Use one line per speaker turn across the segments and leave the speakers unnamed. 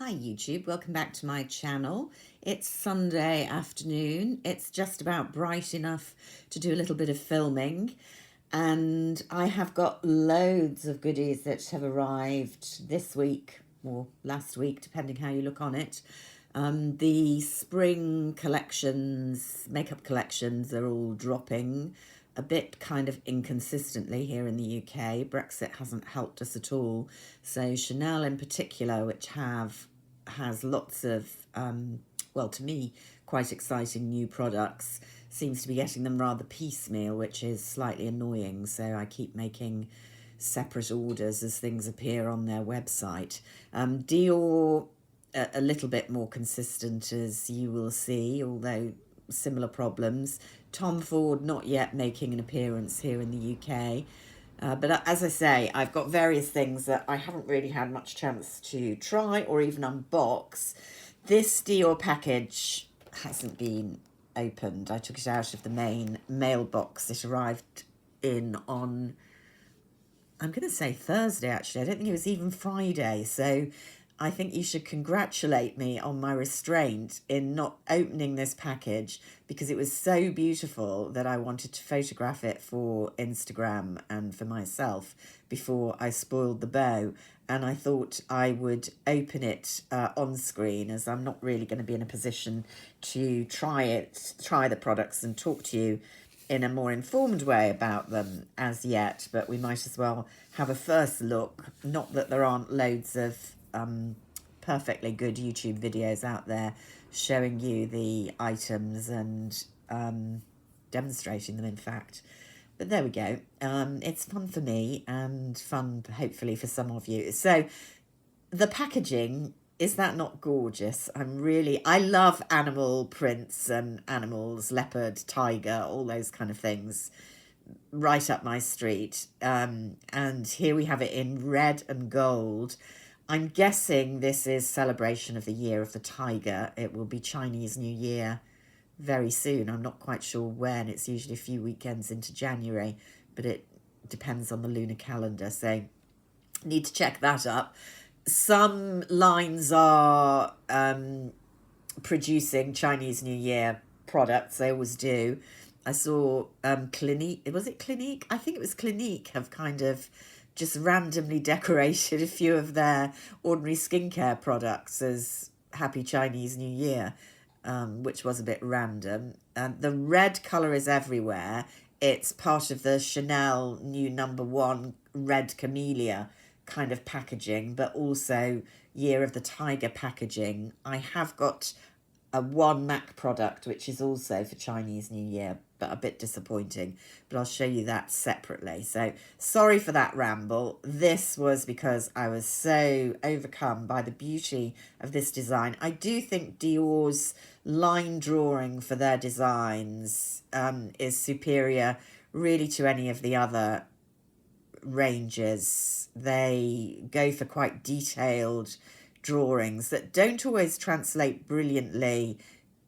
Hi YouTube, welcome back to my channel. It's Sunday afternoon. It's just about bright enough to do a little bit of filming, and I have got loads of goodies that have arrived this week or last week, depending how you look on it. The spring collections, makeup collections are all dropping a bit kind of inconsistently here in the UK. Brexit hasn't helped us at all. So Chanel in particular, which has lots of, well, to me, quite exciting new products, seems to be getting them rather piecemeal, which is slightly annoying. So I keep making separate orders as things appear on their website. Dior, a little bit more consistent, as you will see, although similar problems. Tom Ford not yet making an appearance here in the UK. But as I say, I've got various things that I haven't really had much chance to try or even unbox. This Dior package hasn't been opened. I took it out of the main mailbox. It arrived in on, I'm going to say Thursday, actually. I don't think it was even Friday. So I think you should congratulate me on my restraint in not opening this package, because it was so beautiful that I wanted to photograph it for Instagram and for myself before I spoiled the bow. And I thought I would open it on screen, as I'm not really going to be in a position to try the products and talk to you in a more informed way about them as yet. But we might as well have a first look. Not that there aren't loads of perfectly good YouTube videos out there showing you the items and demonstrating them, in fact. But there we go. It's fun for me and fun, hopefully, for some of you. So the packaging, is that not gorgeous? I love animal prints and animals, leopard, tiger, all those kind of things. Right up my street. And here we have it in red and gold. I'm guessing this is celebration of the year of the tiger. It will be Chinese New Year very soon. I'm not quite sure when. It's usually a few weekends into January, but it depends on the lunar calendar. So need to check that up. Some lines are producing Chinese New Year products. They always do. I saw Clinique. Was it Clinique? I think it was Clinique have kind of just randomly decorated a few of their ordinary skincare products as Happy Chinese New Year, which was a bit random. The red colour is everywhere. It's part of the Chanel new #1 red camellia kind of packaging, but also Year of the Tiger packaging. I have got a one MAC product, which is also for Chinese New Year, but a bit disappointing. But I'll show you that separately. So sorry for that ramble. This was because I was so overcome by the beauty of this design. I do think Dior's line drawing for their designs is superior really to any of the other ranges. They go for quite detailed drawings that don't always translate brilliantly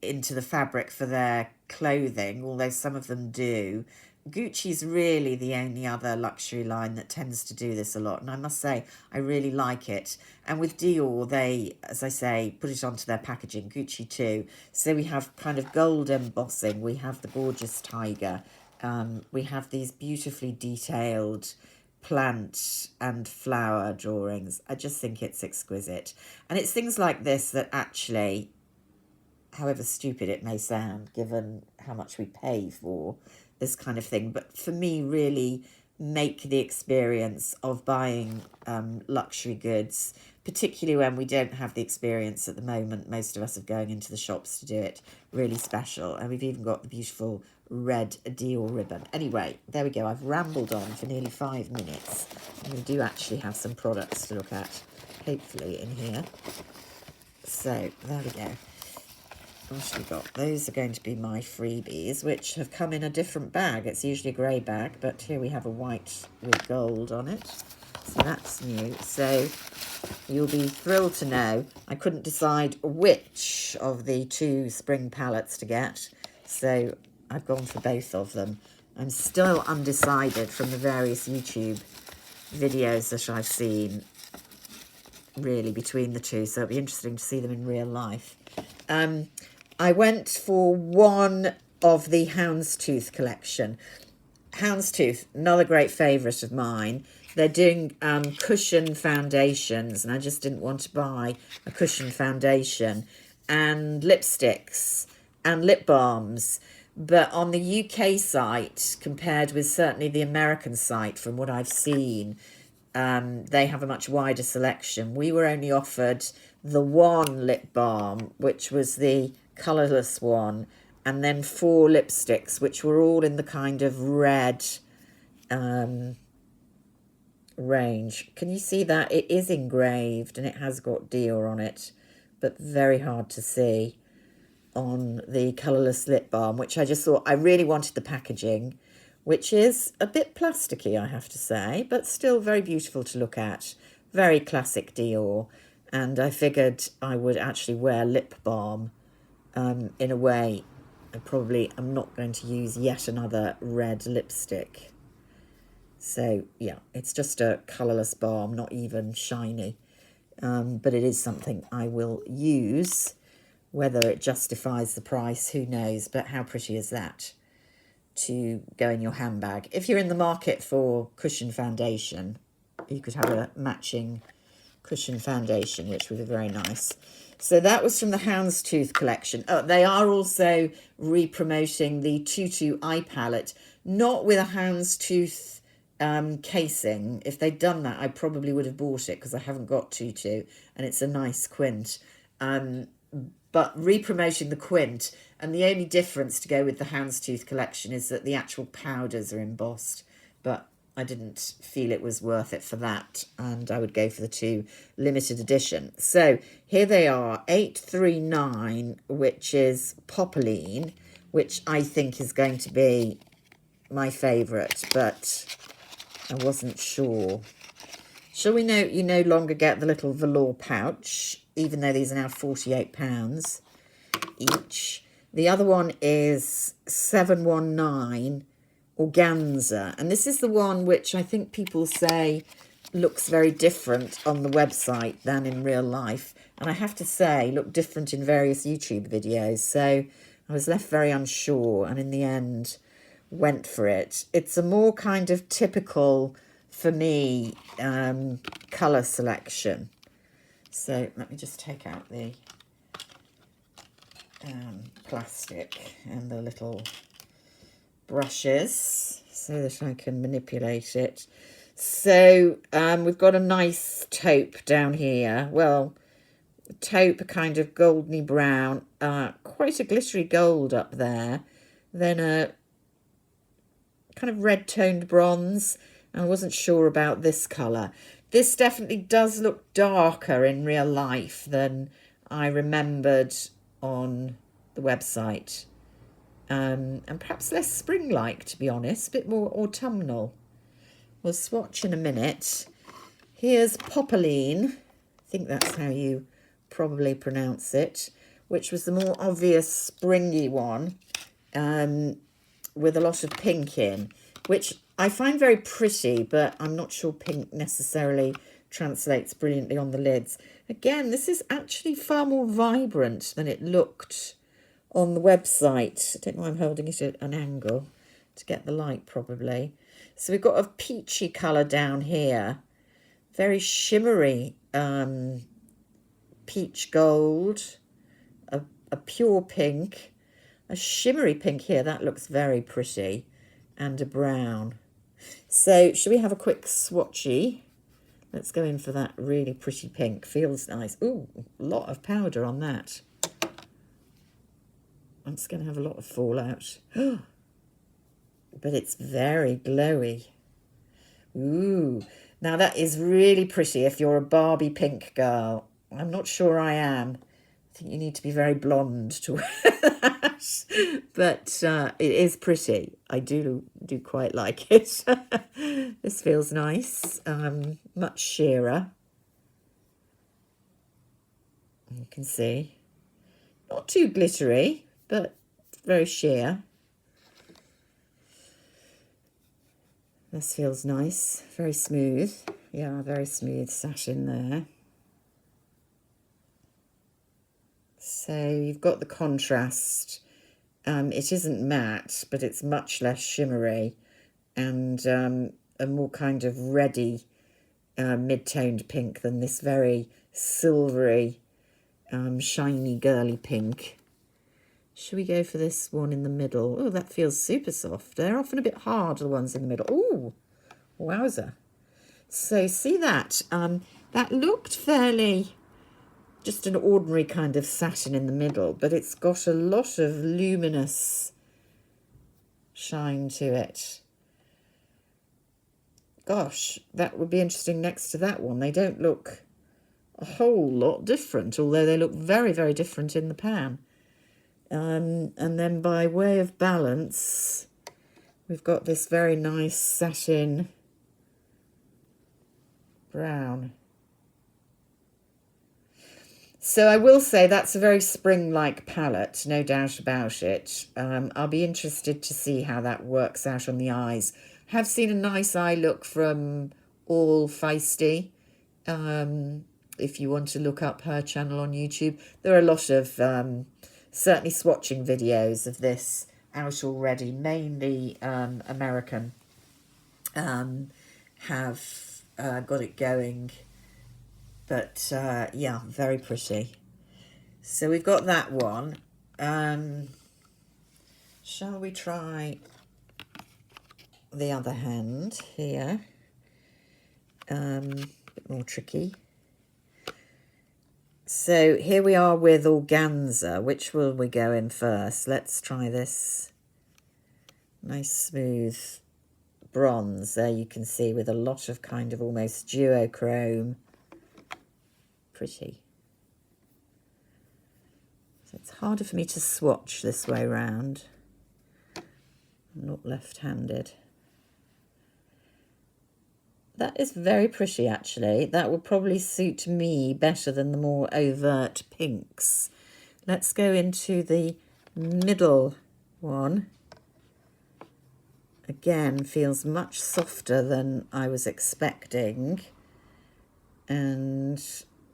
into the fabric for their clothing, although some of them do. Gucci's really the only other luxury line that tends to do this a lot, and I must say I really like it. And with Dior, they, as I say, put it onto their packaging. Gucci too. So we have kind of gold embossing, we have the gorgeous tiger, we have these beautifully detailed plant and flower drawings. I just think it's exquisite. And it's things like this that actually, however stupid it may sound, given how much we pay for this kind of thing, but for me really make the experience of buying luxury goods, particularly when we don't have the experience at the moment, most of us, of going into the shops to do it, really special. And we've even got the beautiful red Dior ribbon. Anyway, there we go. I've rambled on for nearly 5 minutes, and we do actually have some products to look at, hopefully, in here. So there we go. What have we got? Those are going to be my freebies, which have come in a different bag. It's usually a grey bag, but here we have a white with gold on it. So that's new. So you'll be thrilled to know I couldn't decide which of the 2 spring palettes to get. So I've gone for both of them. I'm still undecided from the various YouTube videos that I've seen really, between the two. So it'll be interesting to see them in real life. I went for one of the Houndstooth collection. Houndstooth, another great favourite of mine. They're doing cushion foundations, and I just didn't want to buy a cushion foundation, and lipsticks and lip balms. But on the UK site, compared with certainly the American site, from what I've seen, they have a much wider selection. We were only offered the one lip balm, which was the colourless one, and then 4 lipsticks, which were all in the kind of red range. Can you see that? It is engraved and it has got Dior on it, but very hard to see on the colourless lip balm, which I just thought I really wanted the packaging, which is a bit plasticky, I have to say, but still very beautiful to look at. Very classic Dior. And I figured I would actually wear lip balm in a way. I probably am not going to use yet another red lipstick. So, yeah, it's just a colourless balm, not even shiny. But it is something I will use. Whether it justifies the price, who knows? But how pretty is that to go in your handbag? If you're in the market for cushion foundation, you could have a matching cushion foundation, which would be very nice. So that was from the Houndstooth collection. Oh, they are also re-promoting the Tutu eye palette, not with a Houndstooth casing. If they'd done that, I probably would have bought it because I haven't got Tutu, and it's a nice quint. But re-promoting the quint, and the only difference to go with the Houndstooth collection is that the actual powders are embossed, but I didn't feel it was worth it for that, and I would go for the 2 limited edition. So here they are, 839, which is Popeline, which I think is going to be my favourite, but I wasn't sure. Shall we note you no longer get the little velour pouch, even though these are now £48 each. The other one is 719 Organza, and this is the one which I think people say looks very different on the website than in real life, and I have to say looked different in various YouTube videos, so I was left very unsure, and in the end went for it. It's a more kind of typical, for me, colour selection. So let me just take out the plastic and the little brushes so that I can manipulate it. So we've got a nice taupe down here. Well, taupe, a kind of goldeny brown, quite a glittery gold up there. Then a kind of red toned bronze. I wasn't sure about this colour. This definitely does look darker in real life than I remembered on the website. And perhaps less spring-like, to be honest, a bit more autumnal. We'll swatch in a minute. Here's Popeline, I think that's how you probably pronounce it, which was the more obvious springy one, with a lot of pink in, which I find very pretty, but I'm not sure pink necessarily translates brilliantly on the lids. Again, this is actually far more vibrant than it looked on the website. I don't know why I'm holding it at an angle to get the light, probably. So we've got a peachy colour down here, very shimmery peach gold, a pure pink, a shimmery pink here, that looks very pretty, and a brown. So should we have a quick swatchy? Let's go in for that really pretty pink. Feels nice. Ooh, a lot of powder on that. I'm just going to have a lot of fallout. But it's very glowy. Ooh, now that is really pretty if you're a Barbie pink girl. I'm not sure I am. I think you need to be very blonde to wear that. But it is pretty. I do quite like it. This feels nice. Much sheerer. You can see. Not too glittery, but very sheer. This feels nice. Very smooth. Yeah, very smooth satin there. So you've got the contrast. It isn't matte, but it's much less shimmery and a more kind of reddy mid-toned pink than this very silvery, shiny, girly pink. Should we go for this one in the middle? Oh, that feels super soft. They're often a bit hard, the ones in the middle. Oh, wowza. So see that? That looked fairly just an ordinary kind of satin in the middle, but it's got a lot of luminous shine to it. Gosh, that would be interesting next to that one. They don't look a whole lot different, although they look very, very different in the pan. And then by way of balance, we've got this very nice satin brown. So I will say that's a very spring-like palette, no doubt about it. I'll be interested to see how that works out on the eyes. Have seen a nice eye look from All Feisty. If you want to look up her channel on YouTube, there are a lot of certainly swatching videos of this out already, mainly American, have got it going. But yeah, very pretty. So we've got that one. Shall we try the other hand here? A bit more tricky. So here we are with Organza. Which will we go in first? Let's try this. Nice smooth bronze there, you can see, with a lot of kind of almost duochrome. Pretty. So it's harder for me to swatch this way round. I'm not left-handed. That is very pretty, actually. That will probably suit me better than the more overt pinks. Let's go into the middle one. Again, feels much softer than I was expecting. And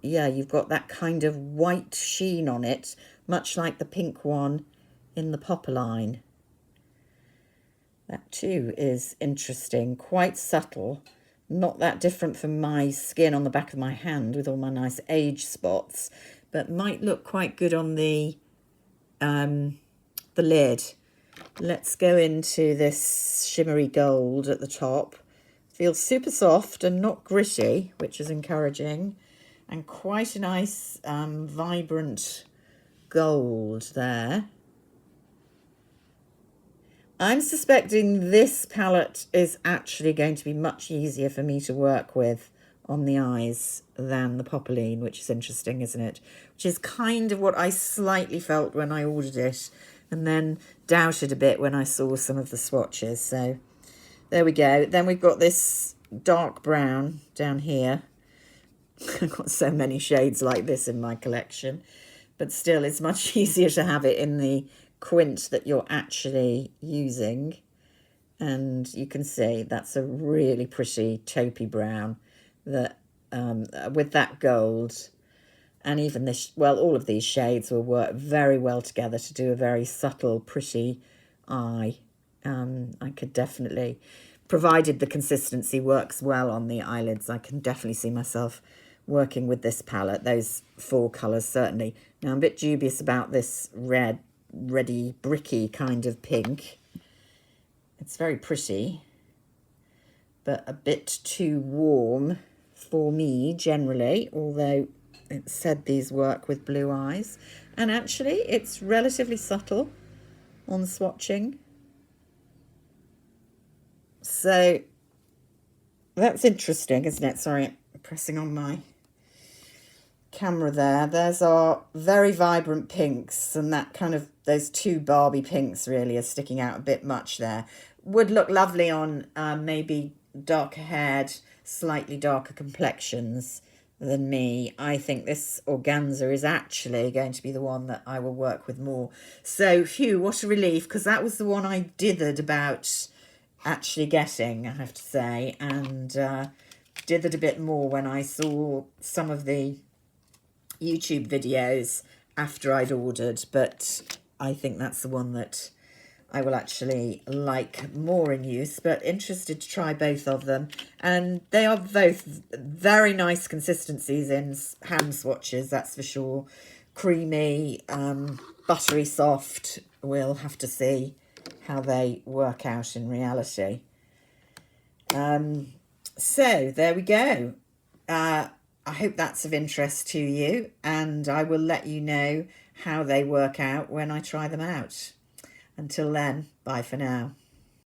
yeah, you've got that kind of white sheen on it, much like the pink one in the Popoline. That too is interesting, quite subtle, not that different from my skin on the back of my hand with all my nice age spots, but might look quite good on the lid. Let's go into this shimmery gold at the top. Feels super soft and not gritty, which is encouraging. And quite a nice vibrant gold there. I'm suspecting this palette is actually going to be much easier for me to work with on the eyes than the Popoline, which is interesting, isn't it? Which is kind of what I slightly felt when I ordered it, and then doubted a bit when I saw some of the swatches. So there we go. Then we've got this dark brown down here. I've got so many shades like this in my collection, but still it's much easier to have it in the quint that you're actually using. And you can see that's a really pretty taupey brown that with that gold. And even this, well, all of these shades will work very well together to do a very subtle, pretty eye. I could definitely, provided the consistency works well on the eyelids, I can definitely see myself working with this palette, those four colours certainly. Now I'm a bit dubious about this reddy, bricky kind of pink. It's very pretty, but a bit too warm for me generally, although it said these work with blue eyes. And actually it's relatively subtle on swatching. So that's interesting, isn't it? Sorry, I'm pressing on my camera there. There's our very vibrant pinks, and that kind of, those two Barbie pinks really are sticking out a bit much there. Would look lovely on maybe darker haired, slightly darker complexions than me. I think this Organza is actually going to be the one that I will work with more. So phew, what a relief, because that was the one I dithered about actually getting, I have to say, and dithered a bit more when I saw some of the YouTube videos after I'd ordered, but I think that's the one that I will actually like more in use, but interested to try both of them. And they are both very nice consistencies in hand swatches, that's for sure. Creamy, buttery soft. We'll have to see how they work out in reality. So there we go. I hope that's of interest to you, and I will let you know how they work out when I try them out. Until then, bye for now.